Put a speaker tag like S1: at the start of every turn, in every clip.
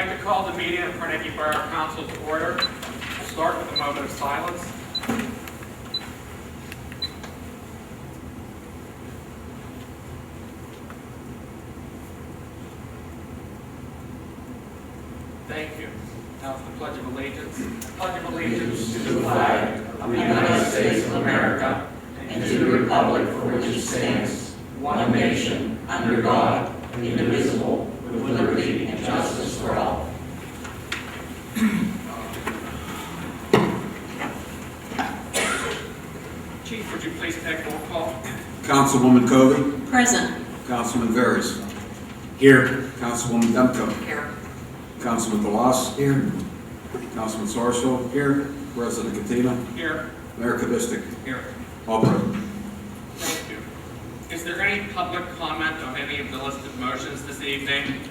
S1: like to call the meeting of Carnegie Borough Council to order. We'll start with a moment of silence. Thank you. Now it's the Pledge of Allegiance. I pledge of allegiance
S2: to the flag of the United States of America and to the republic for which it stands, one nation, under God, indivisible, with liberty and justice for all.
S1: Chief, would you please take roll call?
S3: Councilwoman Covey.
S4: Present.
S3: Councilman Veras.
S5: Here.
S3: Councilwoman Demko.
S4: Here.
S3: Councilman DeLoss.
S5: Here.
S3: Councilman Sarsfield. Here. President Katina.
S1: Here.
S3: Mayor Kubistik.
S1: Here.
S3: All present.
S1: Thank you. Is there any public comment on any of the listed motions this evening?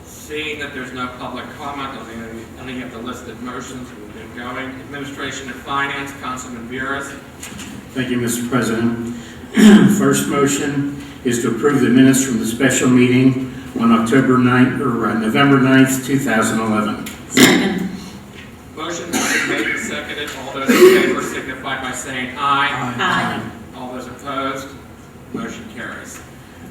S1: Seeing that there's no public comment on any of the listed motions, we'll get going. Administration and Finance, Councilman Veras.
S5: Thank you, Mr. President. First motion is to approve the minutes from the special meeting on November 9th, 2011.
S4: Second.
S1: Motion has been made and seconded. All those in favor signify by saying aye.
S4: Aye.
S1: All those opposed, motion carries.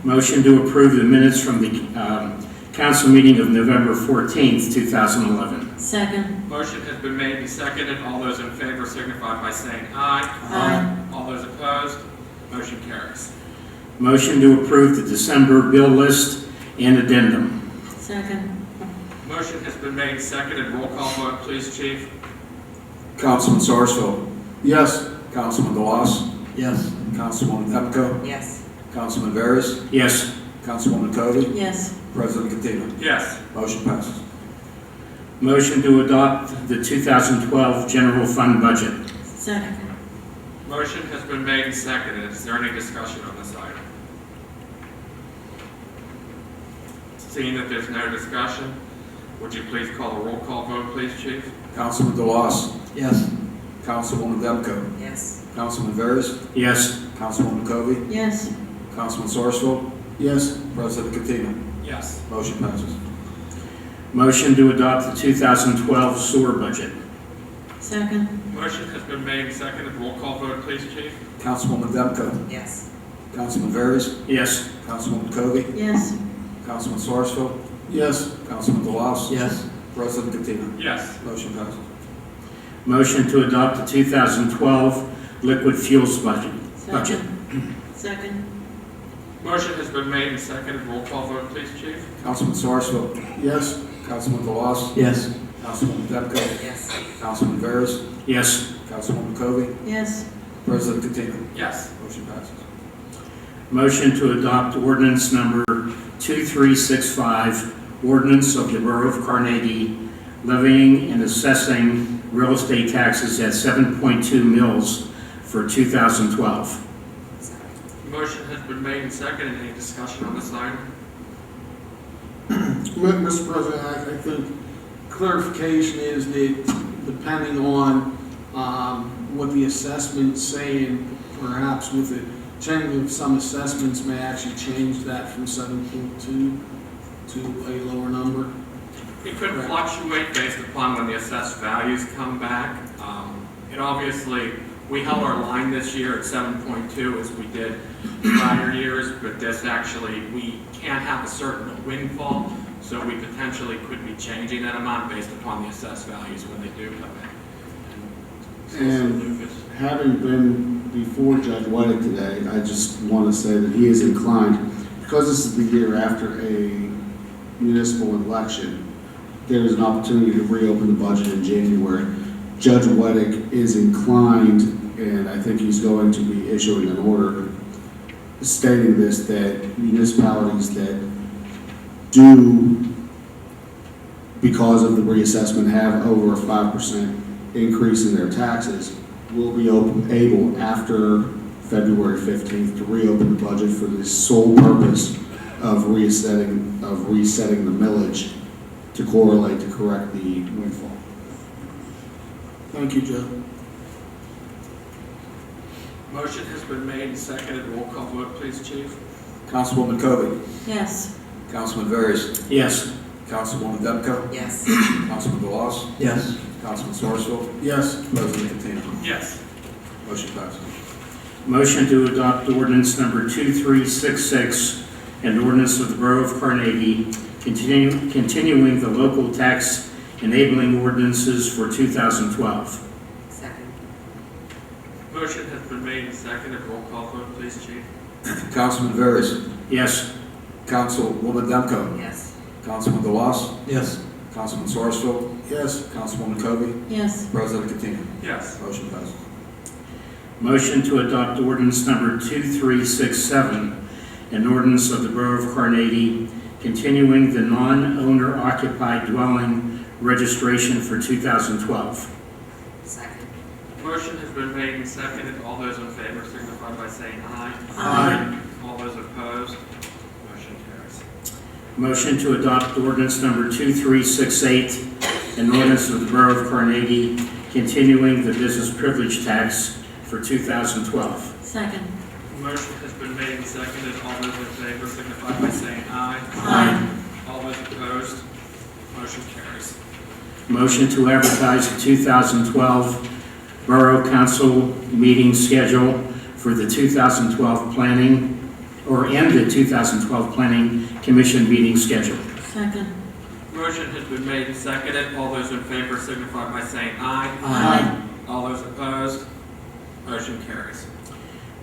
S5: Motion to approve the minutes from the council meeting of November 14th, 2011.
S4: Second.
S1: Motion has been made and seconded. All those in favor signify by saying aye.
S4: Aye.
S1: All those opposed, motion carries.
S5: Motion to approve the December bill list and addendum.
S4: Second.
S1: Motion has been made and seconded. Roll call vote, please, Chief.
S3: Councilman Sarsfield.
S5: Yes.
S3: Councilman DeLoss.
S5: Yes.
S3: Councilwoman Demko.
S4: Yes.
S3: Councilman Veras.
S5: Yes.
S3: Councilwoman Covey.
S4: Yes.
S3: President Katina.
S1: Yes.
S3: Motion passes.
S5: Motion to adopt the 2012 general fund budget.
S4: Second.
S1: Motion has been made and seconded. Is there any discussion on this item? Seeing that there's no discussion, would you please call a roll call vote, please, Chief?
S3: Councilman DeLoss.
S5: Yes.
S3: Councilwoman Demko.
S4: Yes.
S3: Councilman Veras.
S5: Yes.
S3: Councilwoman Covey.
S4: Yes.
S3: Councilman Sarsfield.
S5: Yes.
S3: President Katina.
S1: Yes.
S3: Motion passes.
S5: Motion to adopt the 2012 sewer budget.
S4: Second.
S1: Motion has been made and seconded. Roll call vote, please, Chief.
S3: Councilwoman Demko.
S4: Yes.
S3: Councilman Veras.
S5: Yes.
S3: Councilwoman Covey.
S4: Yes.
S3: Councilman Sarsfield.
S5: Yes.
S3: Councilman DeLoss.
S5: Yes.
S3: President Katina.
S1: Yes.
S3: Motion passes.
S5: Motion to adopt the 2012 liquid fuels budget.
S4: Second.
S1: Motion has been made and seconded. Roll call vote, please, Chief.
S3: Councilman Sarsfield.
S5: Yes.
S3: Councilman DeLoss.
S5: Yes.
S3: Councilwoman Demko.
S4: Yes.
S3: Councilman Veras.
S5: Yes.
S3: Councilwoman Covey.
S4: Yes.
S3: President Katina.
S1: Yes.
S3: Motion passes.
S5: Motion to adopt ordinance number 2365, ordinance of the Borough of Carnegie levying and assessing real estate taxes at 7.2 mils for 2012.
S1: Motion has been made and seconded. Any discussion on this item?
S6: Mr. President, I think clarification is that depending on what the assessment's saying, perhaps with the change of some assessments may actually change that from 7.2 to a lower number.
S1: It could fluctuate based upon when the assessed values come back. It obviously, we held our line this year at 7.2 as we did prior years, but this actually, we can't have a certain windfall, so we potentially could be changing that amount based upon the assessed values when they do come in.
S7: And having been before Judge Whiting today, I just want to say that he is inclined, because this is the year after a municipal election, there is an opportunity to reopen the budget in January. Judge Whiting is inclined, and I think he's going to be issuing an order stating this, that municipalities that do, because of the reassessment, have over a 5% increase in their taxes, will be able after February 15th to reopen the budget for the sole purpose of resetting the millage to correlate to correct the windfall.
S6: Thank you, Joe.
S1: Motion has been made and seconded. Roll call vote, please, Chief.
S3: Councilwoman Kobe,
S4: Yes.
S3: Councilman Varys,
S5: Yes.
S3: Councilwoman Demko,
S2: Yes.
S3: Councilman DeLoss,
S2: Yes.
S3: Councilman Sarsfield,
S6: Yes.
S3: President Catino.
S1: Yes.
S3: Motion passes.
S5: Motion to adopt ordinance number 2366, an ordinance of the Borough of Carnegie, continuing the local tax enabling ordinances for 2012.
S2: Second.
S1: Motion has been made and seconded. Roll call vote, please, Chief.
S3: Councilman Varys,
S5: Yes.
S3: Councilwoman Demko,
S2: Yes.
S3: Councilman DeLoss,
S6: Yes.
S3: Councilman Sarsfield,
S6: Yes.
S3: Councilwoman Kobe,
S4: Yes.
S3: President Catino.
S1: Yes.
S3: Motion passes.
S5: Motion to adopt ordinance number 2367, an ordinance of the Borough of Carnegie, continuing the non-owner occupied dwelling registration for 2012.
S2: Second.
S1: Motion has been made and seconded. All those in favor signify by saying aye.
S4: Aye.
S1: All those opposed, motion carries.
S5: Motion to adopt ordinance number 2368, an ordinance of the Borough of Carnegie, continuing the business privilege tax for 2012.
S4: Second.
S1: Motion has been made and seconded. All those in favor signify by saying aye.
S4: Aye.
S1: All those opposed, motion carries.
S5: Motion to advertise the 2012 Borough Council meeting schedule for the 2012 planning, and the 2012 Planning Commission meeting schedule.
S4: Second.
S1: Motion has been made and seconded. All those in favor signify by saying aye.
S4: Aye.
S1: All those opposed, motion carries.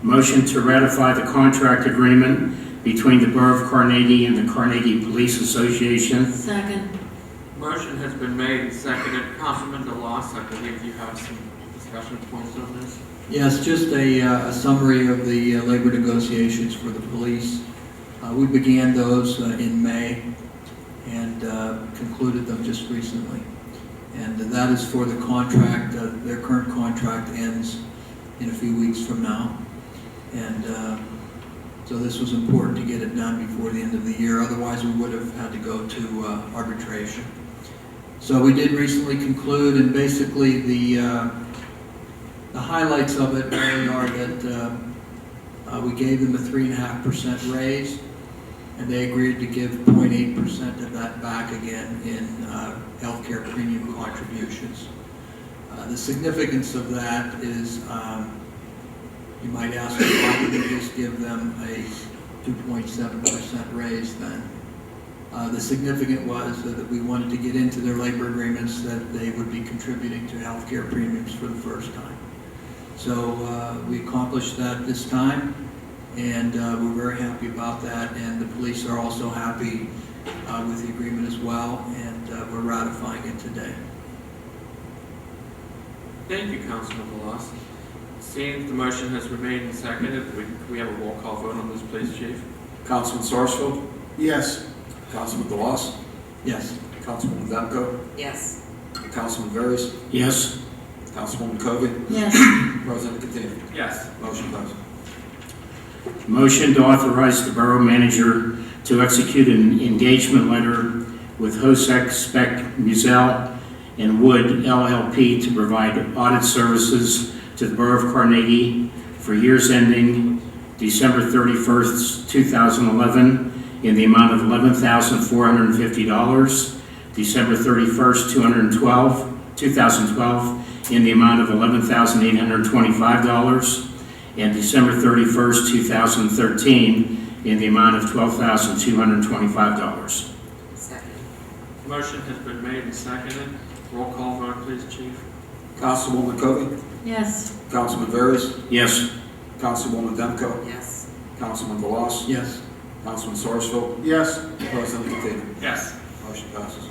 S5: Motion to ratify the contract agreement between the Borough of Carnegie and the Carnegie Police Association.
S4: Second.
S1: Motion has been made and seconded. Councilman DeLoss, I believe you have some discussion points on this.
S8: Yes, just a summary of the labor negotiations for the police. We began those in May and concluded them just recently. And that is for the contract, their current contract ends in a few weeks from now. And so this was important to get it done before the end of the year, otherwise we would have had to go to arbitration. So we did recently conclude, and basically the highlights of it really are that we gave them a 3.5% raise, and they agreed to give 0.8% of that back again in healthcare premium contributions. The significance of that is, you might ask, why would we just give them a 2.7% raise then? The significant was that we wanted to get into their labor agreements that they would be contributing to healthcare premiums for the first time. So we accomplished that this time, and we're very happy about that, and the police are also happy with the agreement as well, and we're ratifying it today.
S1: Thank you, Councilman DeLoss. Seeing the motion has been made and seconded, we have a roll call vote on this, please, Chief.
S3: Councilman Sarsfield,
S6: Yes.
S3: Councilman DeLoss,
S8: Yes.
S3: Councilwoman Demko,
S2: Yes.
S3: Councilman Varys,
S5: Yes.
S3: Councilwoman Kobe,
S4: Yes.
S3: President Catino.
S1: Yes.
S3: Motion passes.
S5: Motion to authorize the Borough Manager to execute an engagement letter with Hosek Spec Musel and Wood LLP to provide audit services to the Borough of Carnegie for years ending December 31st, 2011, in the amount of $11,450, December 31st, 2012, in the amount of $11,825, and December 31st, 2013, in the amount of $12,225.
S2: Second.
S1: Motion has been made and seconded. Roll call vote, please, Chief.
S3: Councilwoman Kobe,
S4: Yes.
S3: Councilman Varys,
S5: Yes.
S3: Councilwoman Demko,
S2: Yes.
S3: Councilman DeLoss,
S8: Yes.
S3: Councilman Sarsfield,
S6: Yes.
S3: President Catino.
S1: Yes.
S3: Motion passes.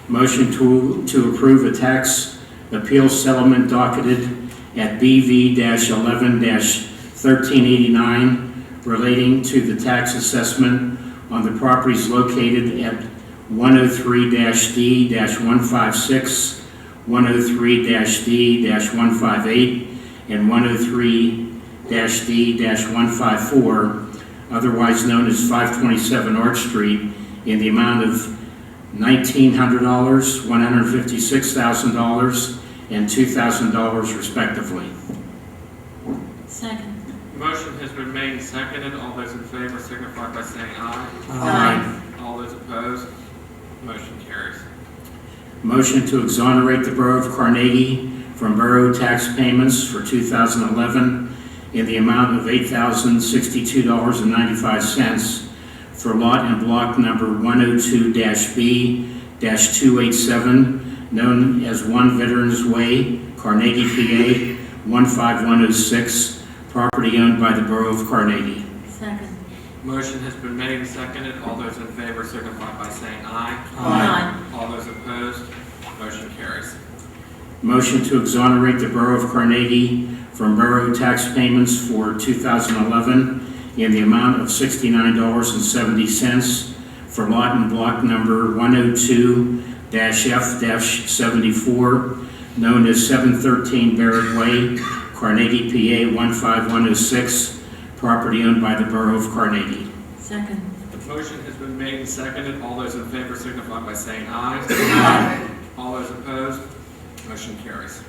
S5: Motion to approve a tax appeal settlement docketed at BV-11-1389 relating to the tax assessment on the properties located at 103-D-156, 103-D-158, and 103-D-154, otherwise known as 527 Arch Street, in the amount of $1,900, $156,000, and $2,000 respectively.
S4: Second.
S1: Motion has been made and seconded. All those in favor signify by saying aye.
S4: Aye.
S1: All those opposed, motion carries.
S5: Motion to exonerate the Borough of Carnegie from borough tax payments for 2011 in the amount of $8,062.95 for lot and block number 102-B-287, known as 1 Veterans Way, Carnegie, PA 15106, property owned by the Borough of Carnegie.
S4: Second.
S1: Motion has been made and seconded. All those in favor signify by saying aye.
S4: Aye.
S1: All those opposed, motion carries.
S5: Motion to exonerate the Borough of Carnegie from borough tax payments for 2011 in the amount of $69.70 for lot and block number 102-F-74, known as 713 Barrett Way, Carnegie, PA 15106, property owned by the Borough of Carnegie.
S4: Second.
S1: Motion has been made and seconded. All those in favor signify by saying aye.
S4: Aye.
S1: All those opposed, motion carries.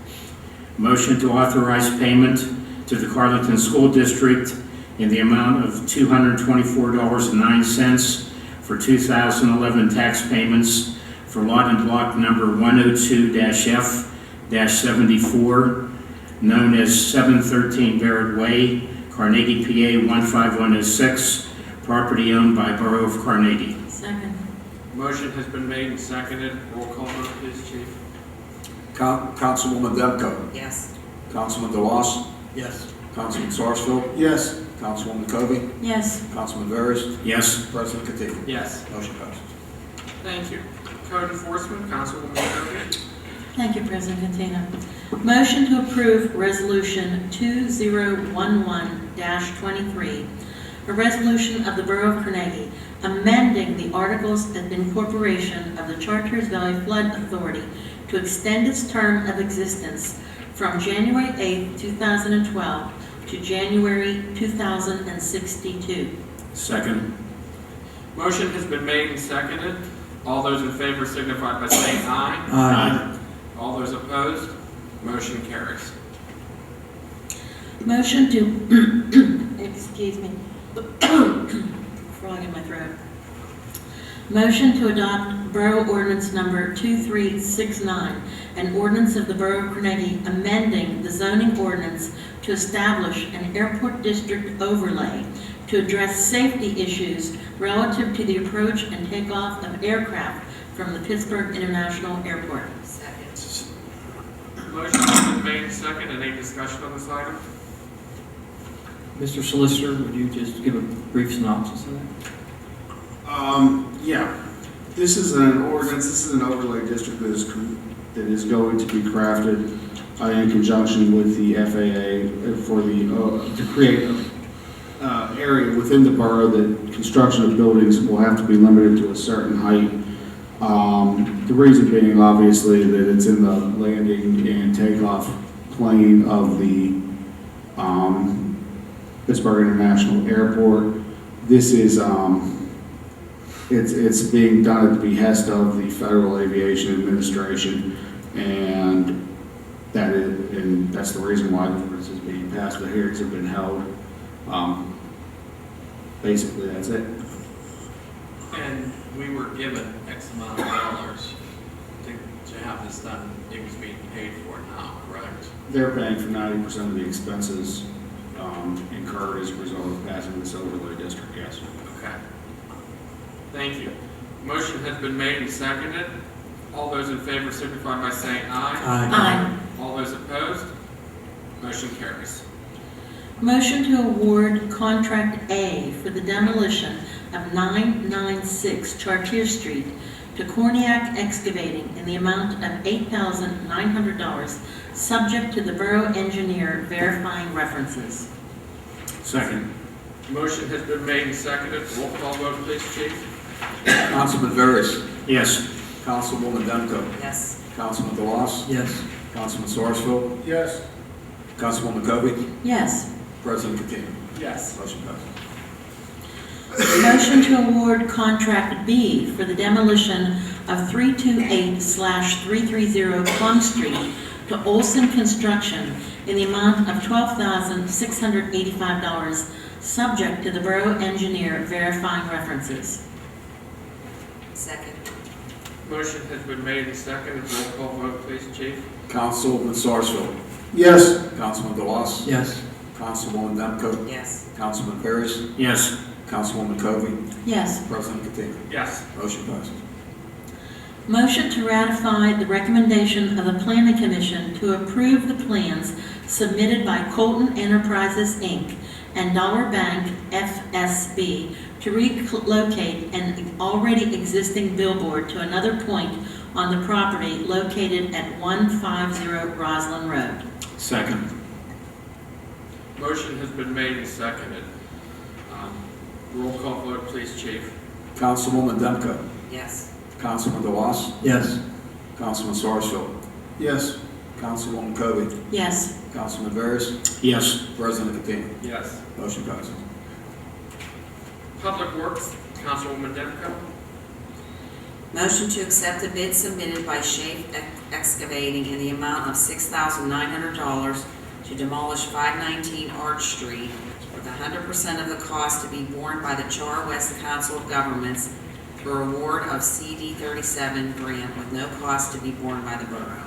S5: Motion to authorize payment to the Carleton School District in the amount of $224.09 for 2011 tax payments for lot and block number 102-F-74, known as 713 Barrett Way, Carnegie, PA 15106, property owned by Borough of Carnegie.
S4: Second.
S1: Motion has been made and seconded. Roll call vote, please, Chief.
S3: Councilwoman Demko.
S2: Yes.
S3: Councilman DeLoss.
S8: Yes.
S3: Councilman Sarsfield.
S6: Yes.
S3: Councilwoman Kobe.
S4: Yes.
S3: Councilman Veras.
S5: Yes.
S3: President Katina.
S1: Yes.
S3: Motion passes.
S1: Thank you. Code Enforcement, Councilwoman Kobe.
S4: Thank you, President Catino. Motion to approve Resolution 2011-23, a resolution of the Borough of Carnegie amending the Articles of Incorporation of the Chartiers Valley Flood Authority to extend its term of existence from January 8, 2012 to January 2062.
S5: Second.
S1: Motion has been made and seconded. All those in favor signify by saying aye.
S8: Aye.
S1: All those opposed, motion carries.
S4: Motion to, excuse me, frog in my throat. Motion to adopt Borough Ordinance Number 2369, an ordinance of the Borough of Carnegie amending the zoning ordinance to establish an airport district overlay to address safety issues relative to the approach and takeoff of aircraft from the Pittsburgh International Airport.
S1: Motion has been made and seconded. Any discussion on this item?
S8: Mr. Solicitor, would you just give a brief synopsis of that?
S7: Yeah, this is an ordinance, this is an overlay district that is going to be crafted in conjunction with the FAA for to create an area within the borough that construction of buildings will have to be limited to a certain height. The reason being obviously that it's in the landing and takeoff plane of the Pittsburgh International Airport. This is it's being done at the behest of the Federal Aviation Administration, and that's the reason why the ordinance is being passed. The hearings have been held. Basically, that's it.
S1: And we were given X amount of dollars to have this done. It was being paid for now, correct?
S7: They're paying for 90% of the expenses incurred as a result of passing this overlay district, yes.
S1: Okay. Thank you. Motion has been made and seconded. All those in favor signify by saying aye.
S4: Aye.
S1: All those opposed, motion carries.
S4: Motion to award Contract A for the demolition of 996 Chartier Street to Corniak Excavating in the amount of $8,900, subject to the borough engineer verifying references.
S5: Second.
S1: Motion has been made and seconded. Roll call vote, please, Chief.
S3: Councilman Veras.
S5: Yes.
S3: Councilwoman Demko.
S2: Yes.
S3: Councilman DeLoss.
S8: Yes.
S3: Councilman Sarsfield.
S6: Yes.
S3: Councilwoman Kobe.
S4: Yes.
S3: President Katina.
S1: Yes.
S3: Motion passes.
S4: Motion to award Contract B for the demolition of 328/330 Plum Street to Olson Construction in the amount of $12,685, subject to the borough engineer verifying references.
S2: Second.
S1: Motion has been made and seconded. Roll call vote, please, Chief.
S3: Councilman Sarsfield.
S6: Yes.
S3: Councilman Delos.
S8: Yes.
S3: Councilwoman Demko.
S2: Yes.
S3: Councilman Paris.
S5: Yes.
S3: Councilwoman Covey.
S4: Yes.
S3: President Katina.
S1: Yes.
S3: Motion passes.
S4: Motion to ratify the recommendation of the Planning Commission to approve the plans submitted by Colton Enterprises, Inc. and Dollar Bank FSB to relocate an already existing billboard to another point on the property located at 150 Roslyn Road.
S5: Second.
S1: Motion has been made and seconded. Roll call vote, please, Chief.
S3: Councilwoman Demko.
S2: Yes.
S3: Councilman Delos.
S8: Yes.
S3: Councilman Sarsfield.
S6: Yes.
S3: Councilwoman Covey.
S4: Yes.
S3: Councilman Paris.
S5: Yes.
S3: President Katina.
S1: Yes.
S3: Motion passes.
S1: Public Works, Councilwoman Demko.
S2: Motion to accept the bid submitted by Shafe Excavating in the amount of $6,900 to demolish 519 Arch Street, with 100% of the cost to be borne by the Char West Council of Governments for award of CD 37 grant with no cost to be borne by the borough.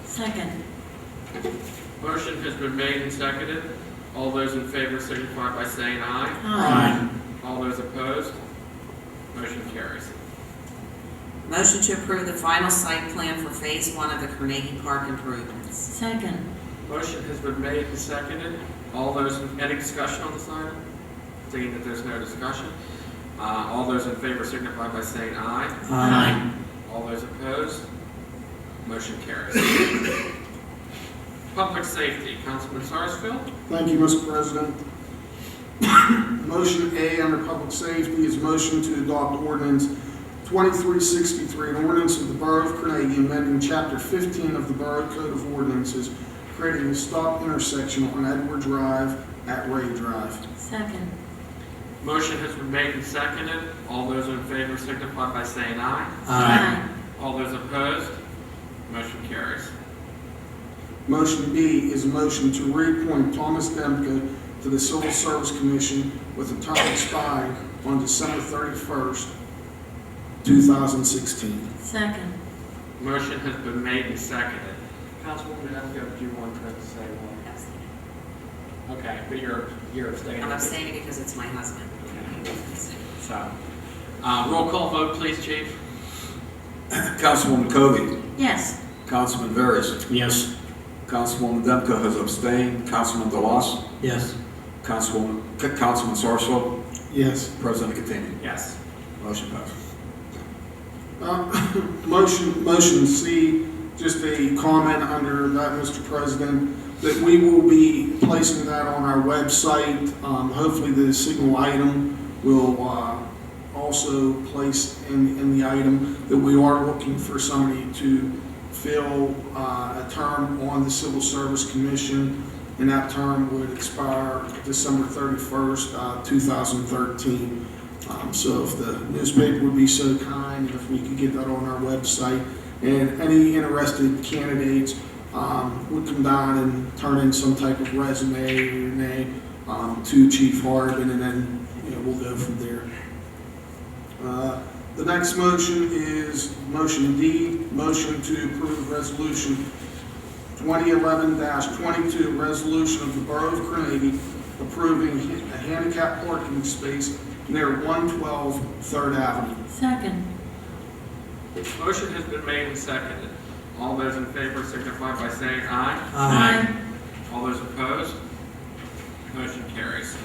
S4: Second.
S1: Motion has been made and seconded. All those in favor signify by saying aye.
S4: Aye.
S1: All those opposed? Motion carries.
S2: Motion to approve the final site plan for Phase 1 of the Carnegie Park improvements.
S4: Second.
S1: Motion has been made and seconded. All those, any discussion on this item? Seeing that there's no discussion. All those in favor signify by saying aye.
S4: Aye.
S1: All those opposed? Motion carries. Public Safety, Councilman Sarsfield.
S6: Thank you, Mr. President. Motion A under Public Safety is motion to adopt ordinance 2363, an ordinance of the Borough of Carnegie amending Chapter 15 of the Borough Code of Ordinances, creating a stop intersection on Edward Drive at Ray Drive.
S4: Second.
S1: Motion has been made and seconded. All those in favor signify by saying aye.
S4: Aye.
S1: All those opposed? Motion carries.
S6: Motion B is a motion to reappoint Thomas Demko to the Civil Service Commission with a term expiring on December 31st, 2016.
S4: Second.
S1: Motion has been made and seconded. Councilwoman Demko, do you want to say one? Okay, but you're abstaining.
S2: I'm abstaining because it's my husband.
S1: So, roll call vote, please, Chief.
S3: Councilwoman Covey.
S4: Yes.
S3: Councilman Paris.
S5: Yes.
S3: Councilwoman Demko has abstained. Councilman Delos.
S8: Yes.
S3: Councilman Sarsfield.
S6: Yes.
S3: President Katina.
S1: Yes.
S3: Motion passes.
S6: Motion C, just a comment under that, Mr. President, that we will be placing that on our website. Hopefully the signal item will also place in the item that we are looking for somebody to fill a term on the Civil Service Commission, and that term would expire December 31st, 2013. So if the newspaper would be so kind, if we could get that on our website, and any interested candidates would come down and turn in some type of resume or name to Chief Harbin, and then we'll go from there. The next motion is motion D, motion to approve resolution 2011-22, resolution of the Borough of Carnegie approving a handicap parking space near 112 3rd Avenue.
S4: Second.
S1: Motion has been made and seconded. All those in favor signify by saying aye.
S4: Aye.
S1: All those opposed? Motion carries.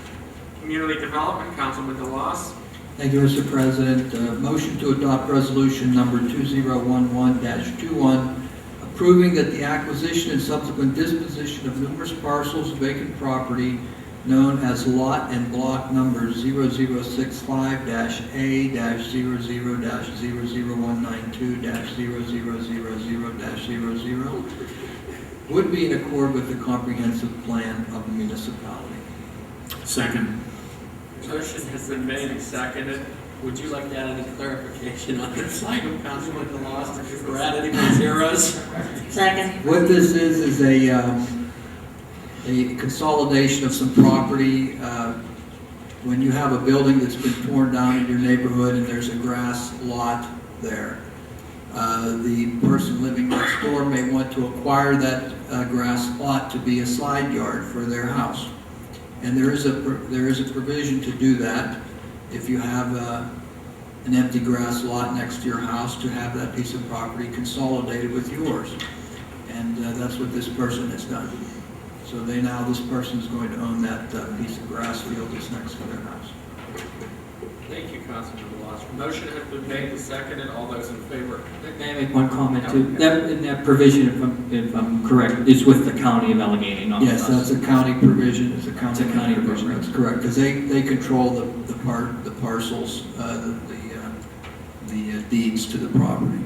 S1: Community Development, Councilman Delos.
S8: Thank you, Mr. President. Motion to adopt resolution number 2011-21, approving that the acquisition and subsequent disposition of numerous parcels of vacant property known as lot and block numbers 0065-A-000192-0000000 would be in accord with the comprehensive plan of the municipality.
S5: Second.
S1: Motion has been made and seconded.
S9: Would you like to add any clarification on this item, Councilman Delos, or add any more zeros?
S4: Second.
S8: What this is a a consolidation of some property. When you have a building that's been torn down in your neighborhood and there's a grass lot there, the person living next door may want to acquire that grass lot to be a side yard for their house. And there is a provision to do that. If you have an empty grass lot next to your house, to have that piece of property consolidated with yours. And that's what this person has done. So this person is going to own that piece of grass field that's next to their house.
S1: Thank you, Councilman Deloche. Motion has been made and seconded. All those in favor?
S10: May I make one comment too? That provision, if I'm correct, is with the county of Allegheny, not with
S8: Yes,
S10: us.
S8: that's a county provision, it's a
S10: It's
S8: county
S10: a county
S8: provision,
S10: provision.
S8: that's correct, because they control the parcels, the deeds to the property.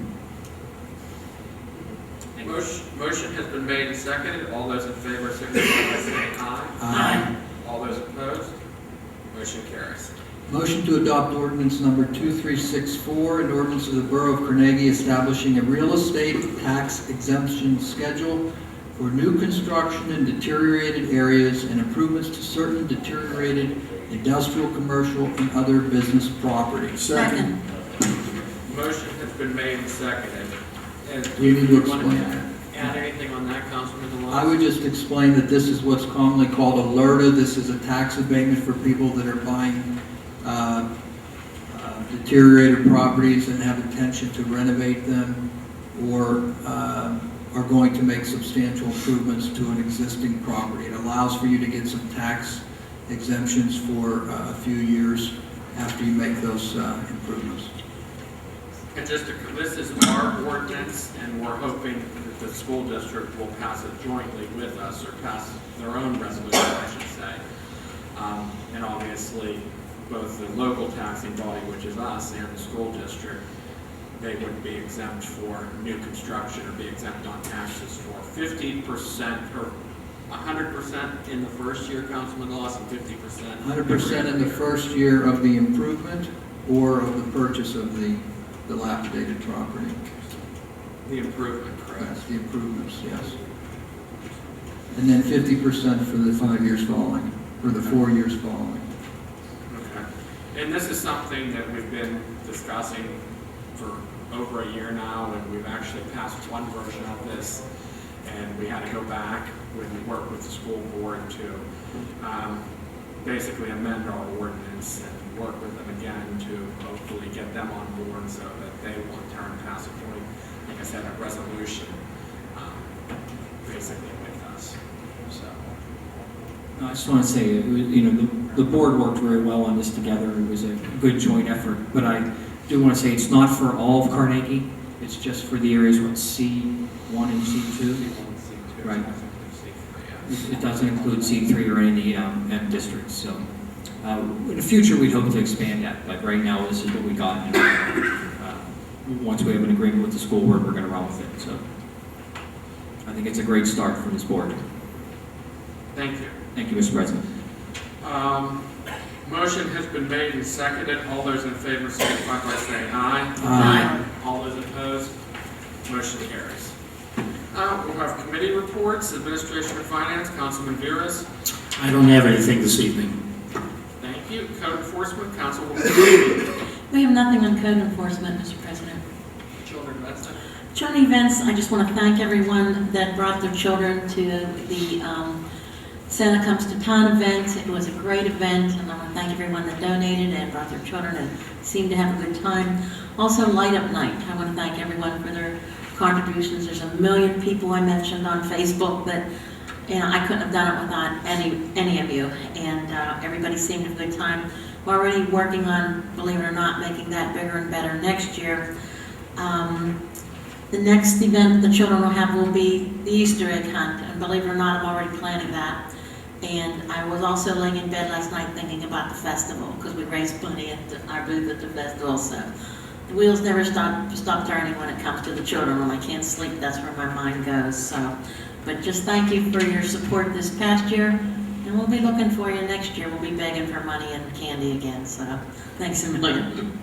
S1: Motion has been made and seconded. All those in favor signify by saying aye.
S8: Aye.
S1: All those opposed? Motion carries.
S8: Motion to adopt ordinance number 2364, an ordinance of the Borough of Carnegie establishing a real estate tax exemption schedule for new construction in deteriorated areas and improvements to certain deteriorated industrial, commercial, and other business property.
S4: Second.
S1: Motion has been made and seconded. And
S8: Do you need to
S1: want
S8: explain that?
S1: add anything on that, Councilman Deloche?
S8: I would just explain that this is what's commonly called alerta. This is a tax abatement for people that are buying deteriorated properties and have intention to renovate them, or are going to make substantial improvements to an existing property. It allows for you to get some tax exemptions for a few years after you make those improvements.
S1: And just this is our ordinance, and we're hoping that the school district will pass it jointly with us, or pass their own resolution, I should say. And obviously, both the local taxing body, which is us, and the school district, they would be exempt for new construction, or be exempt on taxes for 50% or 100% in the first year, Councilman Lawson, 50%.
S8: 100% in the first year of the improvement or of the purchase of the dilapidated property.
S1: The improvement, correct?
S8: That's the improvements, yes. And then 50% for the 5 years following, for the 4 years following.
S1: Okay. And this is something that we've been discussing for over a year now, and we've actually passed one version of this, and we had to go back when we worked with the school board to basically amend our ordinance and work with them again to hopefully get them on board so that they will in turn pass a joint, like I said, a resolution basically with us. So.
S10: I just want to say, the board worked very well on this together. It was a good joint effort. But I do want to say it's not for all of Carnegie. It's just for the areas with C1 and C2. Right. It doesn't include C3 or any M districts. So in the future, we'd hope to expand that. But right now, this is what we got. Once we have an agreement with the school board, we're going to run with it. So I think it's a great start from this board.
S1: Thank you.
S10: Thank you, Mr. President.
S1: Motion has been made and seconded. All those in favor signify by saying aye.
S4: Aye.
S1: All those opposed, motion carries. We'll have committee reports. Administration of Finance, Councilman Veras.
S5: I don't have anything this evening.
S1: Thank you. Code Enforcement, Councilwoman.
S4: We have nothing on code enforcement, Mr. President.
S1: Children Vested.
S4: Children events, I just want to thank everyone that brought their children to the Santa Comes to Town event. It was a great event, and I want to thank everyone that donated and brought their children and seemed to have a good time. Also, Light Up Night, I want to thank everyone for their contributions. There's 1 million people I mentioned on Facebook that, I couldn't have done it without any of you, and everybody seemed to have a good time. We're already working on, believe it or not, making that bigger and better next year. The next event the children will have will be the Easter egg hunt, and believe it or not, I'm already planning that. And I was also laying in bed last night thinking about the festival, because we raised money at our booth at the festival, so the wheels never stop turning when it comes to the children. When I can't sleep, that's where my mind goes. So, but just thank you for your support this past year, and we'll be looking for you next year. We'll be begging for money and candy again, so thanks a million.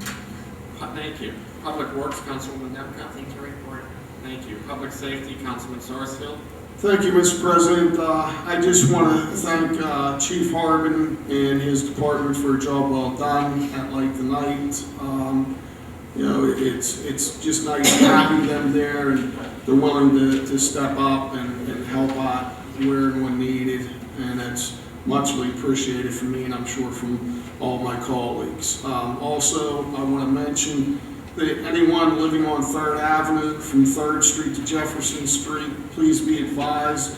S1: Thank you. Public Works, Councilwoman Demko. Nothing to report. Thank you. Public Safety, Councilman Sarsfield.
S6: Thank you, Mr. President. I just want to thank Chief Harbin and his department for a job well done at Light the Night. You know, it's just nice having them there, and they're willing to step up and help out where and when needed, and that's muchly appreciated from me, and I'm sure from all my colleagues. Also, I want to mention that anyone living on 3rd Avenue from 3rd Street to Jefferson Street, please be advised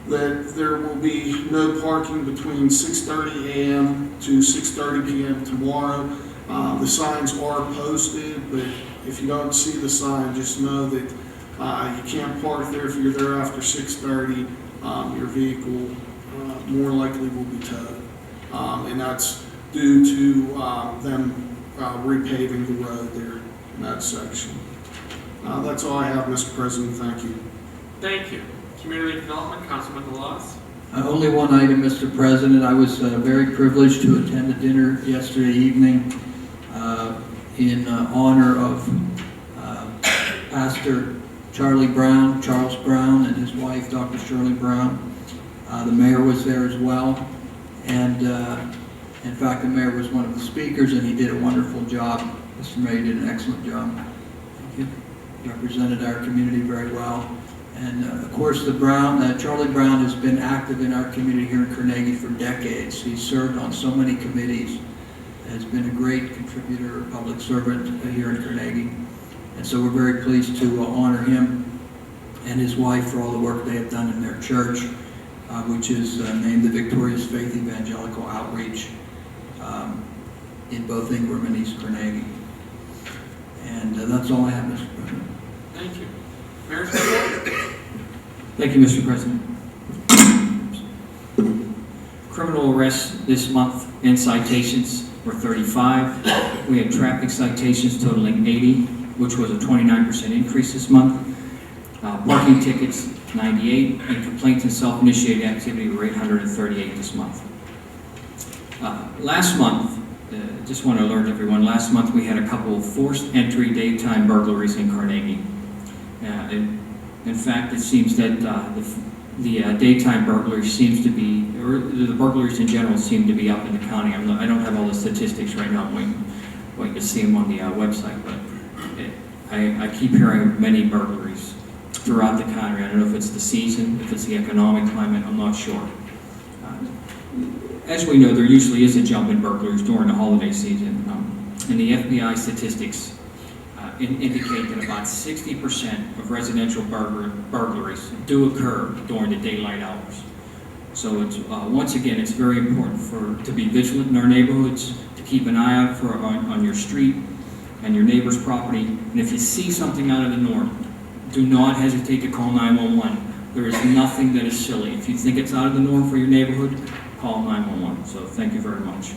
S6: that there will be no parking between 6:30 a.m. to 6:30 p.m. tomorrow. The signs are posted, but if you don't see the sign, just know that you can't park there if you're there after 6:30. Your vehicle more likely will be towed, and that's due to them repaving the road there in that section. That's all I have, Mr. President. Thank you.
S1: Thank you. Community Development, Councilman Laws.
S8: Only one item, Mr. President. I was very privileged to attend a dinner yesterday evening in honor of Pastor Charles Brown, and his wife, Dr. Shirley Brown. The mayor was there as well, and in fact, the mayor was one of the speakers, and he did a wonderful job. Mr. Mayor did an excellent job. Thank you. He represented our community very well. And of course, Charlie Brown has been active in our community here in Carnegie for decades. He's served on so many committees, has been a great contributor, public servant here in Carnegie. And so we're very pleased to honor him and his wife for all the work they have done in their church, which is named the Victorious Faith Evangelical Outreach in both Ingram and East Carnegie. And that's all I have, Mr. President.
S1: Thank you. Mayor's report.
S10: Thank you, Mr. President. Criminal arrests this month and citations were 35. We had traffic citations totaling 80, which was a 29% increase this month. Parking tickets, 98, and complaints and self-initiated activity were 838 this month. Last month, just want to alert everyone, last month we had a couple of forced entry daytime burglaries in Carnegie. In fact, it seems that the daytime burglaries seems to be, or the burglaries in general seem to be up in the county. I don't have all the statistics right now, waiting to see them on the website, but I keep hearing of many burglaries throughout the county. I don't know if it's the season, if it's the economic climate, I'm not sure. As we know, there usually is a jump in burglaries during the holiday season, and the FBI statistics indicate that about 60% of residential burglaries do occur during the daylight hours. So it's, once again, it's very important to be vigilant in our neighborhoods, to keep an eye out on your street and your neighbor's property. And if you see something out of the norm, do not hesitate to call 911. There is nothing that is silly. If you think it's out of the norm for your neighborhood, call 911. So thank you very much.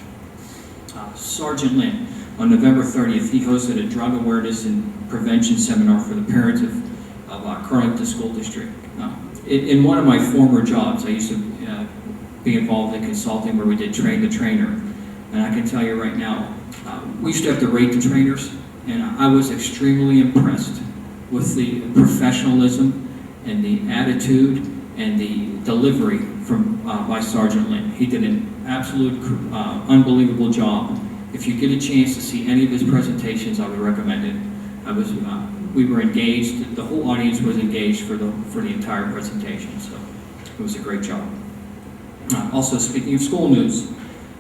S10: Sergeant Lynn, on November 30th, he hosted a drug awareness and prevention seminar for the parents of Carleton School District. In one of my former jobs, I used to be involved in consulting where we did train the trainer. And I can tell you right now, we used to have to rate the trainers, and I was extremely impressed with the professionalism and the attitude and the delivery by Sergeant Lynn. He did an absolute unbelievable job. If you get a chance to see any of his presentations, I would recommend it. We were engaged. The whole audience was engaged for the entire presentation. So it was a great job. Also, speaking of school news,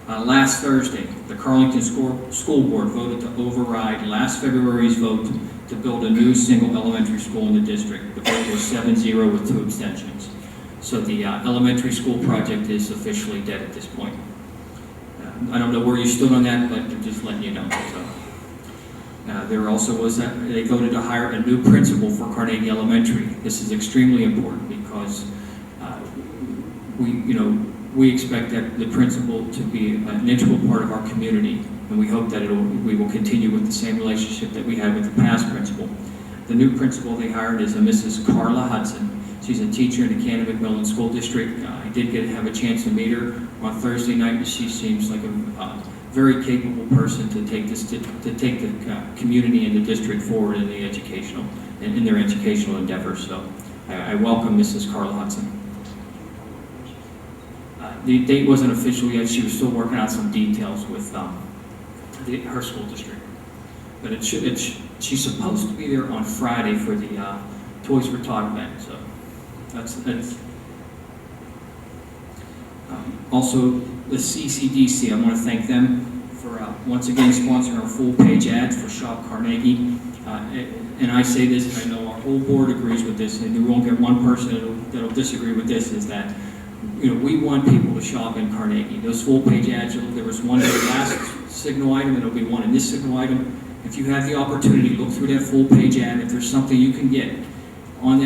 S10: last Thursday, the Carleton School Board voted to override last February's vote to build a new single elementary school in the district. The vote was 7-0 with 2 abstentions. So the elementary school project is officially dead at this point. I don't know where you stood on that, but I'm just letting you know. So, there also was they voted to hire a new principal for Carnegie Elementary. This is extremely important because we expect that the principal to be an integral part of our community, and we hope that we will continue with the same relationship that we had with the past principal. The new principal they hired is a Mrs. Carla Hudson. She's a teacher in the Cannon McMillan School District. I did have a chance to meet her on Thursday night, and she seems like a very capable person to take the community and the district forward in their educational endeavors. So I welcome Mrs. Carla Hudson. The date wasn't official yet. She was still working out some details with her school district. But she's supposed to be there on Friday for the Toys for Tot event. So that's also the CCDC. I want to thank them for once again sponsoring our full-page ads for Shop Carnegie. And I say this, and I know our whole board agrees with this, and you won't get one person that'll disagree with this, is that we want people to shop in Carnegie. Those full-page ads, there was one in the last signal item, and there'll be one in this signal item. If you have the opportunity, look through that full-page ad. If there's something you can get on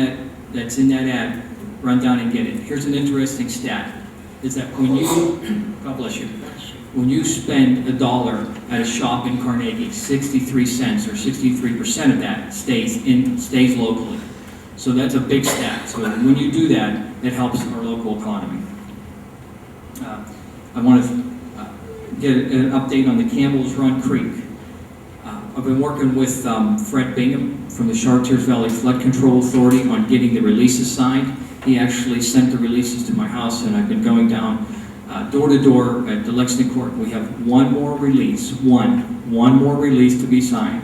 S10: that's in that ad, run down and get it. Here's an interesting stat, is that when you, God bless you, when you spend $1 at a shop in Carnegie, 63 cents or 63% of that stays locally. So that's a big stat. So when you do that, it helps our local economy. I want to get an update on the Campbell's Run Creek. I've been working with Fred Bingham from the Chartiers Valley Flood Control Authority on getting the releases signed. He actually sent the releases to my house, and I've been going down door to door at the Lexington Court. We have one more release, one more release to be signed,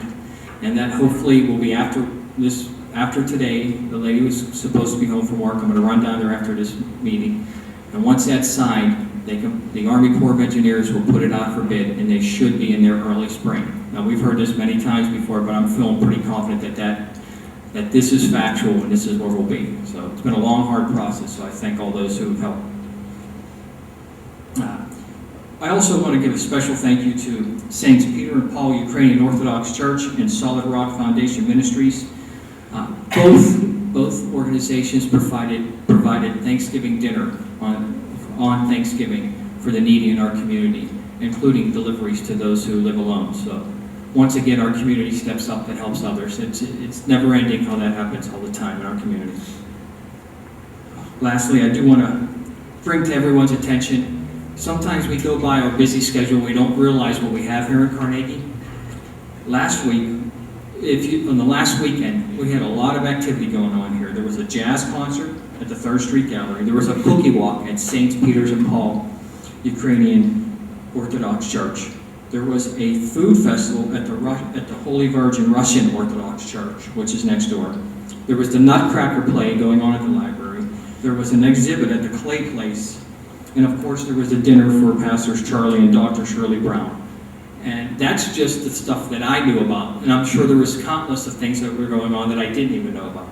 S10: and that hopefully will be after today. The lady was supposed to be home from work. I'm going to run down there after this meeting, and once that's signed, the Army Corps of Engineers will put it out for bid, and they should be in there early spring. Now, we've heard this many times before, but I'm feeling pretty confident that this is factual and this is where we'll be. So it's been a long, hard process, so I thank all those who have helped. I also want to give a special thank you to Saints Peter and Paul Ukrainian Orthodox Church and Solid Rock Foundation Ministries. Both organizations provided Thanksgiving dinner on Thanksgiving for the needy in our community, including deliveries to those who live alone. So once again, our community steps up and helps others. It's never ending how that happens all the time in our community. Lastly, I do want to bring to everyone's attention, sometimes we go by our busy schedule, we don't realize what we have here in Carnegie. Last week, on the last weekend, we had a lot of activity going on here. There was a jazz concert at the 3rd Street Gallery. There was a cookie walk at St. Peter's and Paul Ukrainian Orthodox Church. There was a food festival at the Holy Virgin Russian Orthodox Church, which is next door. There was the Nutcracker play going on at the library. There was an exhibit at the Clay Place. And of course, there was a dinner for Pastors Charlie and Dr. Shirley Brown. And that's just the stuff that I knew about. And I'm sure there was countless of things that were going on that I didn't even know about.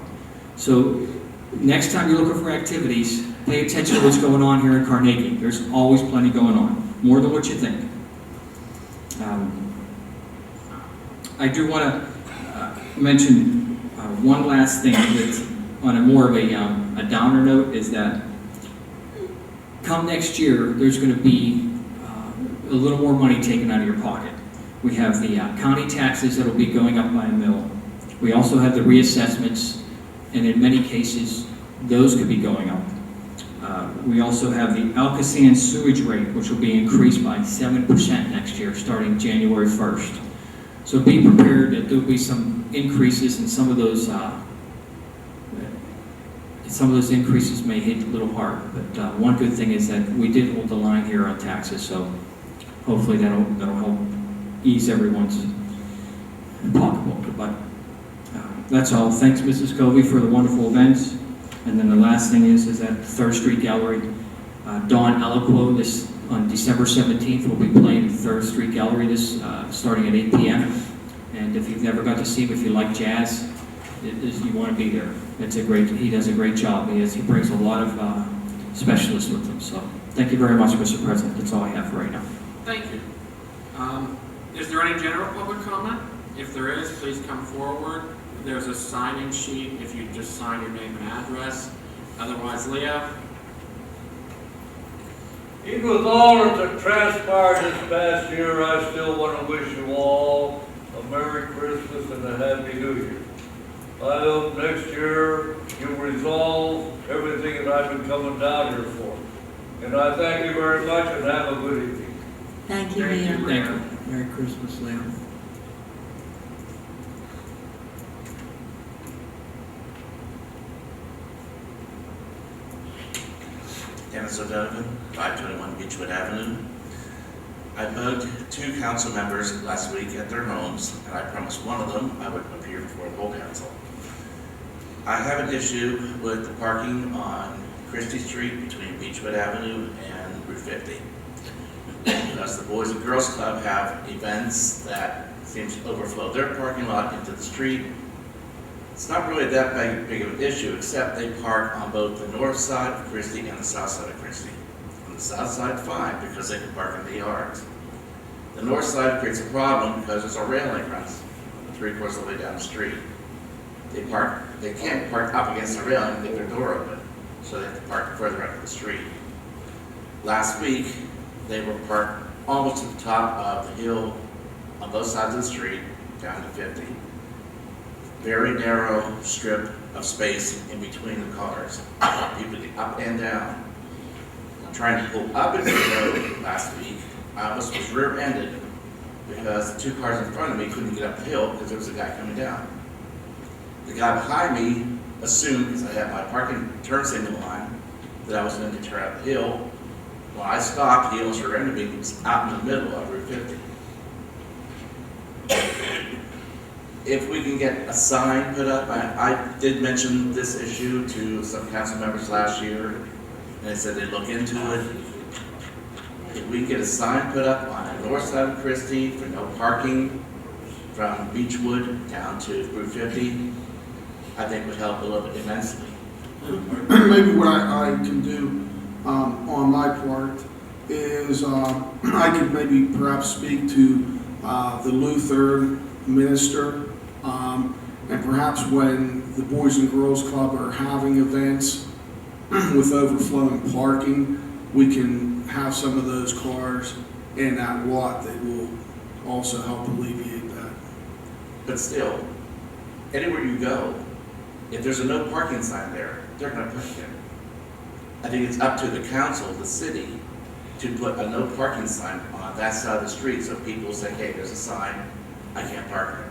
S10: So next time you're looking for activities, pay attention to what's going on here in Carnegie. There's always plenty going on, more than what you think. I do want to mention one last thing that's on a more of a downer note, is that come next year, there's going to be a little more money taken out of your pocket. We have the county taxes that will be going up by a mill. We also have the reassessments, and in many cases, those could be going up. We also have the Alcosan sewage rate, which will be increased by 7% next year, starting January 1st. So be prepared that there will be some increases, and some of those increases may hit a little hard. But one good thing is that we did hold the line here on taxes, so hopefully that'll help ease everyone's pocketbook. But that's all. Thanks, Mrs. Covey, for the wonderful events. And then the last thing is that 3rd Street Gallery, Dawn Aliquo, on December 17th, will be playing at 3rd Street Gallery starting at 8 p.m. And if you've never got to see him, if you like jazz, you want to be there. He does a great job. He brings a lot of specialists with him. So thank you very much, Mr. President. That's all I have for right now.
S1: Thank you. Is there any general public comment? If there is, please come forward. There's a sign-in sheet if you just sign your name and address. Otherwise, Leah.
S11: Even with all that transpired this past year, I still want to wish you all a Merry Christmas and a Happy New Year. I hope next year you'll resolve everything that I've been coming down here for. And I thank you very much and have a good evening.
S4: Thank you,
S1: Thank
S4: Leah.
S1: you.
S8: Thank you. Merry Christmas, Leah.
S2: Dennis O'Donovan, 521 Beechwood Avenue. I bugged 2 council members last week at their homes, and I promised one of them I would appear before the whole council. I have an issue with the parking on Christie Street between Beechwood Avenue and Route 50. Because the Boys and Girls Club have events that seem to overflow their parking lot into the street. It's not really that big of an issue, except they park on both the north side of Christie and the south side of Christie. On the south side, fine, because they can park in the yards. The north side creates a problem because there's a railing runs 3/4 of the way down the street. They can't park up against the railing and get their door open, so they have to park further up the street. Last week, they were parked almost at the top of the hill on both sides of the street, down to 50. Very narrow strip of space in between the cars. People get up and down. I'm trying to pull up into the road last week. I almost was rear-ended because the 2 cars in front of me couldn't get up the hill because there was a guy coming down. The guy behind me assumed, because I had my parking turn signal on, that I was going to turn up the hill. When I stopped, he almost rear-ended me. He was out in the middle of Route 50. If we can get a sign put up, I did mention this issue to some council members last year, and they said they'd look into it. If we get a sign put up on the north side of Christie for no parking from Beechwood down to Route 50, I think would help a little bit immensely.
S6: Maybe what I can do on my part is I could maybe perhaps speak to the Lutheran minister, and perhaps when the Boys and Girls Club are having events with overflowing parking, we can have some of those cars in that lot that will also help alleviate that.
S2: But still, anywhere you go, if there's a no parking sign there, they're going to put it there. I think it's up to the council, the city, to put a no parking sign on that side of the street so people say, hey, there's a sign, I can't park there.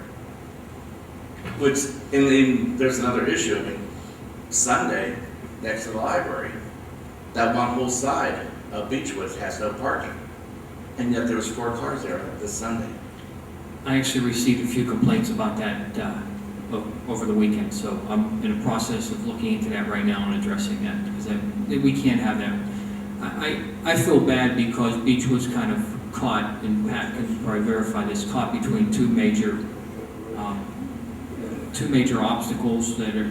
S2: Which, there's another issue. I mean, Sunday, next to the library, that one whole side of Beechwood has no parking. And yet there was 4 cars there this Sunday.
S10: I actually received a few complaints about that over the weekend, so I'm in the process of looking into that right now and addressing that, because we can't have that. I feel bad because Beechwood's kind of caught, and Pat can probably verify this, caught between two major obstacles that are,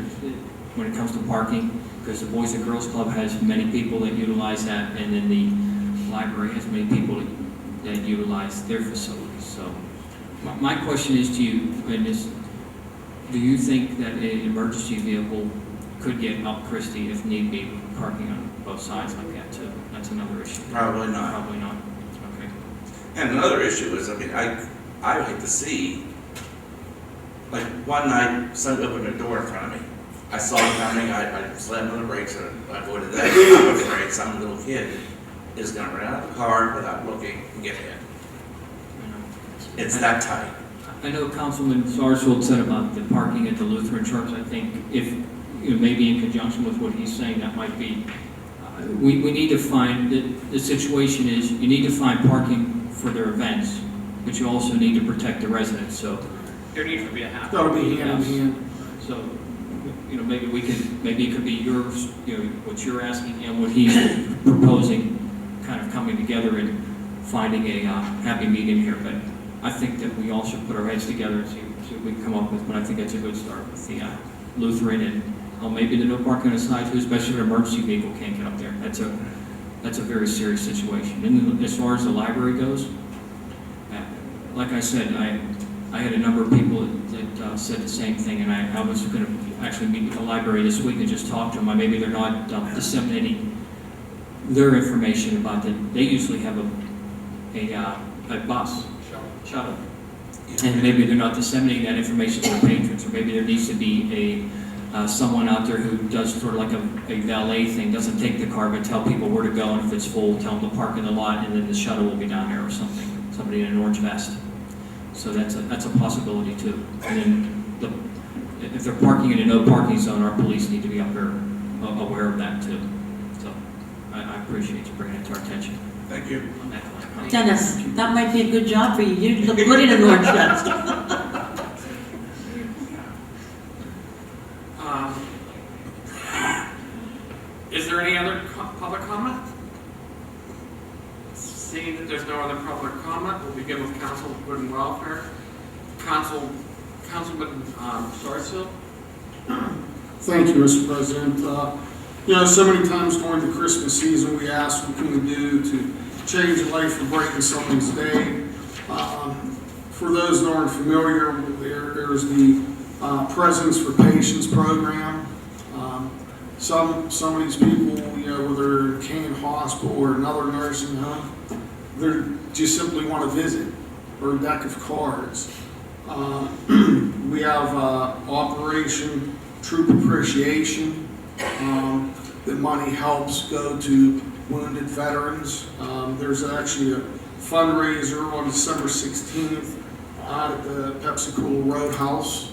S10: when it comes to parking, because the Boys and Girls Club has many people that utilize that, and then the library has many people that utilize their facilities. So my question is to you, and is, do you think that an emergency vehicle could get up Christie if need be, parking on both sides like that too? That's another issue.
S2: Probably not.
S10: Probably not. Okay.
S2: And another issue is, I mean, I like to see, like one night, somebody opened a door in front of me. I saw it coming, I slammed on the brakes and I avoided that. I'm afraid some little kid is going to run out of the car without looking and get hit. It's that tight.
S10: I know Councilman Sarsfield said about the parking at the Lutheran Church. I think if, maybe in conjunction with what he's saying, that might be, we need to find, the situation is, you need to find parking for their events, but you also need to protect the residents, so.
S1: There needs to be a half.
S6: That'll be hand in hand.
S10: So, maybe it could be yours, what you're asking and what he's proposing, kind of coming together and finding a happy medium here, but I think that we all should put our heads together and see what we can come up with, but I think that's a good start with the Lutheran and maybe the no parking on the side too, especially if an emergency vehicle can't get up there. That's a very serious situation. And as far as the library goes, like I said, I had a number of people that said the same thing, and I was going to actually meet with the library this week and just talk to them. Maybe they're not disseminating their information about that. They usually have a bus. Shuttle. And maybe they're not disseminating that information to the patrons, or maybe there needs to be someone out there who does sort of like a valet thing, doesn't take the car but tell people where to go, and if it's full, tell them to park in the lot, and then the shuttle will be down there or something. Somebody in an orange vest. So that's a possibility too. And then if they're parking in a no parking zone, our police need to be up there aware of that too. So I appreciate you bringing it to our attention.
S6: Thank you.
S10: On that line.
S4: Dennis, that might be a good job for you. You look good in an orange vest.
S1: Is there any other public comment? Seeing that there's no other public comment, we'll begin with Council of Good and Welfare. Councilman Sarsfield?
S6: Thank you, Mr. President. So many times during the Christmas season, we ask what can we do to change a life or brighten someone's day. For those that aren't familiar, there's the Presents for Patients program. Some of these people, whether in Kane Hospital or another nursing home, they just simply want to visit, or a deck of cards. We have Operation Troop Appreciation. The money helps go to wounded veterans. There's actually a fundraiser on December 16th at the PepsiCo Roadhouse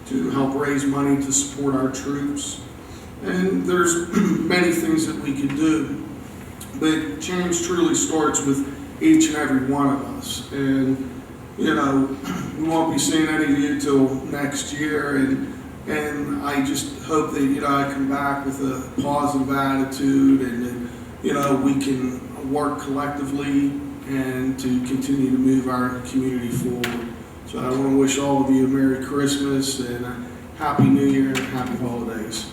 S6: to help raise money to support our troops. And there's many things that we could do, but change truly starts with each and every one of us. And we won't be seeing any of you till next year, and I just hope that I come back with a positive attitude, and that we can work collectively and to continue to move our community forward. So I want to wish all of you a Merry Christmas and a Happy New Year and Happy Holidays.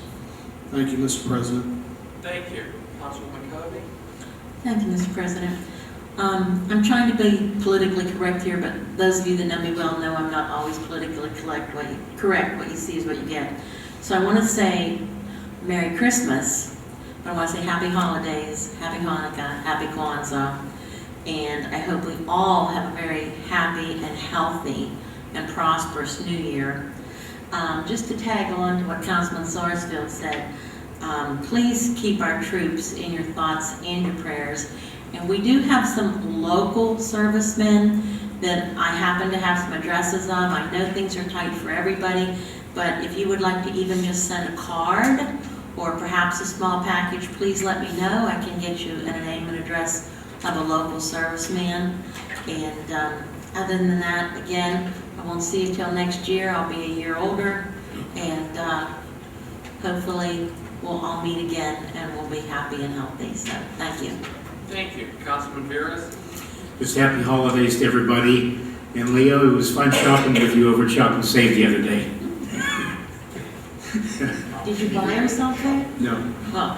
S6: Thank you, Mr. President.
S1: Thank you. Councilwoman Covey?
S4: Thank you, Mr. President. I'm trying to be politically correct here, but those of you that know me well know I'm not always politically correct. What you see is what you get. So I want to say Merry Christmas, but I want to say Happy Holidays, Happy Hanukkah, Happy Kwanzaa, and I hope we all have a very happy and healthy and prosperous New Year. Just to tag on to what Councilman Sarsfield said, please keep our troops in your thoughts and your prayers. And we do have some local servicemen that I happen to have some addresses of. I know things are tight for everybody, but if you would like to even just send a card or perhaps a small package, please let me know. I can get you a name and address of a local serviceman. And other than that, again, I won't see you till next year. I'll be a year older, and hopefully we'll all meet again and we'll be happy and healthy. So thank you.
S1: Thank you. Councilman Veras?
S5: Just happy holidays to everybody. And Leo, it was fun shopping with you over at Shop and Save the other day.
S4: Did you buy her something?
S5: No.
S4: Well,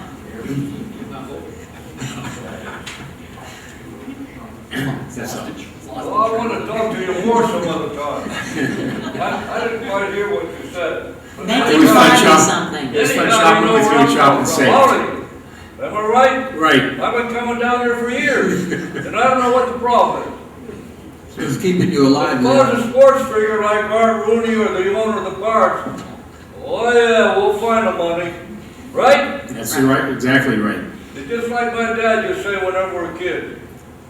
S5: That's all.
S11: Well, I want to talk to you more some other time. I didn't quite hear what you said.
S4: maybe
S5: It
S4: you
S5: was fun
S4: buy me
S5: shopping.
S4: something.
S5: It was fun shopping with you at Shop and Save.
S11: Am I right?
S5: Right.
S11: I've been coming down here for years, and I don't know what the problem is.
S8: So it's keeping you alive,
S11: Suppose
S8: Leo.
S11: a sports figure like Art Rooney or the owner of the parks, oh yeah, we'll find the money, right?
S5: That's right, exactly right.
S11: It's just like my dad used to say whenever we were kids.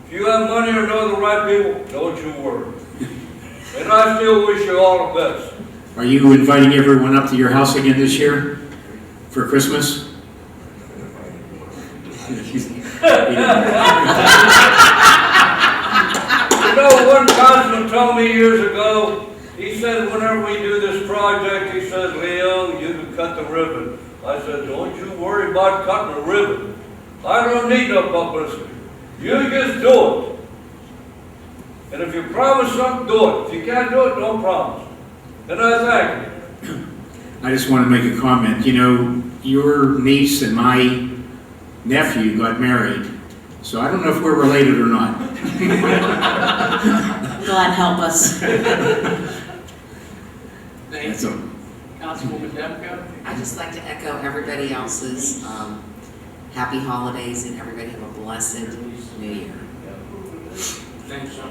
S11: If you have money or know the right people, don't you worry. And I still wish you all the best.
S5: Are you inviting everyone up to your house again this year for Christmas?
S11: One councilman told me years ago, he said whenever we do this project, he says, Leo, you can cut the ribbon. I said, don't you worry about cutting the ribbon. I don't need no publicity. You just do it. And if you promise something, do it. If you can't do it, don't promise. And I thank you.
S5: I just want to make a comment. Your niece and my nephew got married, so I don't know if we're related or not.
S4: God help us.
S1: Thank you. Councilwoman Demko?
S2: I'd just like to echo everybody else's happy holidays, and everybody have a blessed New Year.
S1: Thank you.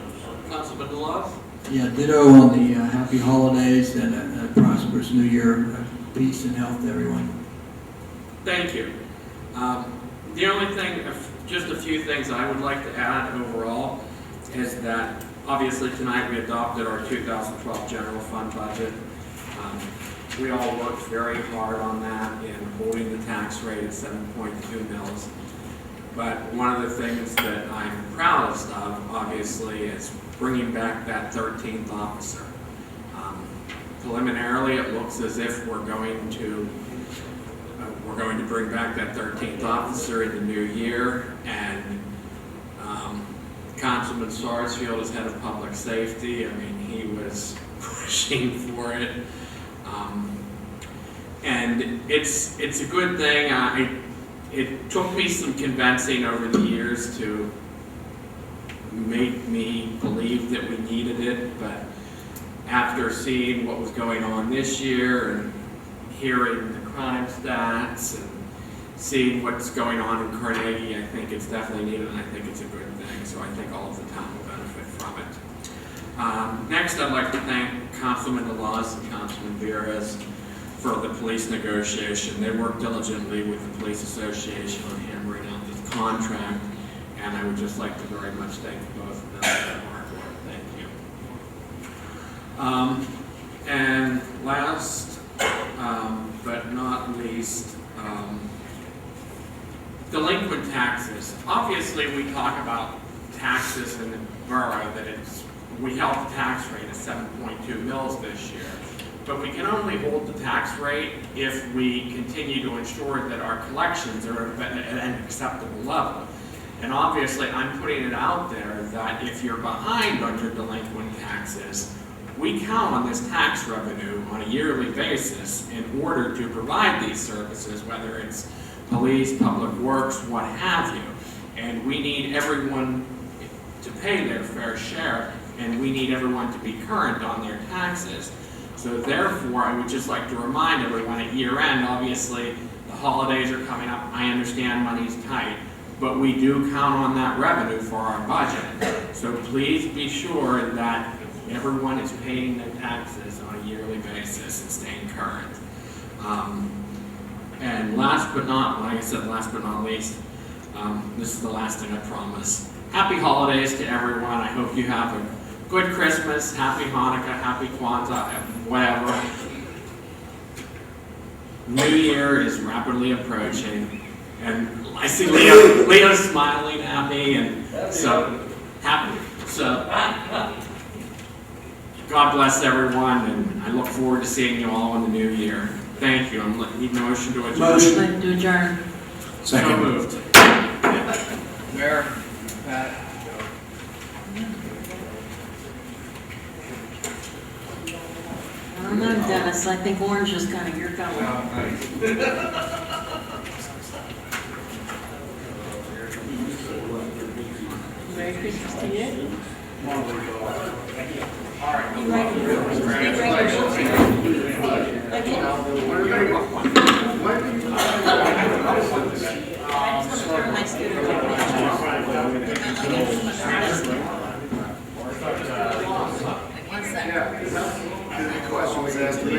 S1: Councilman DeLoss?
S8: Yeah, ditto on the happy holidays and a prosperous New Year. Peace and health to everyone.
S1: Thank you. The only thing, just a few things I would like to add overall is that obviously tonight we adopted our 2012 general fund budget. we all worked very hard on that in holding the tax rate at 7.2 mils. But one of the things that I'm proudest of, obviously, is bringing back that 13th officer. Preliminarily, it looks as if we're going to bring back that 13th officer in the new year, and Councilman Sarsfield is head of public safety. I mean, he was pushing for it, and it's a good thing. It took me some convincing over the years to make me believe that we needed it, but after seeing what was going on this year and hearing the crime stats and seeing what's going on in Carnegie, I think it's definitely needed, and I think it's a good thing. So I think all of the town will benefit from it. Next, I'd like to thank Councilman DeLaws and Councilman Veras for the police negotiation. They worked diligently with the Police Association on hammering out this contract, and I would just like to very much thank both of them for their hard work. Thank you. And last but not least, delinquent taxes. Obviously, we talk about taxes in the borough, that we held the tax rate at 7.2 mils this year. But we can only hold the tax rate if we continue to ensure that our collections are at an acceptable level. And obviously, I'm putting it out there that if you're behind on your delinquent taxes, we count on this tax revenue on a yearly basis in order to provide these services, whether it's police, public works, what have you. And we need everyone to pay their fair share, and we need everyone to be current on their taxes. So therefore, I would just like to remind everyone at year end, obviously, the holidays are coming up. I understand money's tight, but we do count on that revenue for our budget. So please be sure that everyone is paying their taxes on a yearly basis and staying current. And last but not least, this is the last thing I promise. Happy holidays to everyone. I hope you have a good Christmas, happy Hanukkah, happy Kwanzaa, whatever. New Year is rapidly approaching, and I see Leo's smiling at me, and so happy. So God bless everyone, and I look forward to seeing you all in the new year. Thank you. I'm need a motion to adjourn.
S4: Motion to adjourn.
S5: Second.
S1: So moved.
S9: Where, Pat?
S4: I don't know, Dennis, I think orange is kind of your color. Merry Christmas to you. You ready? I just want to turn my scooter One second.
S7: Question was asked to me.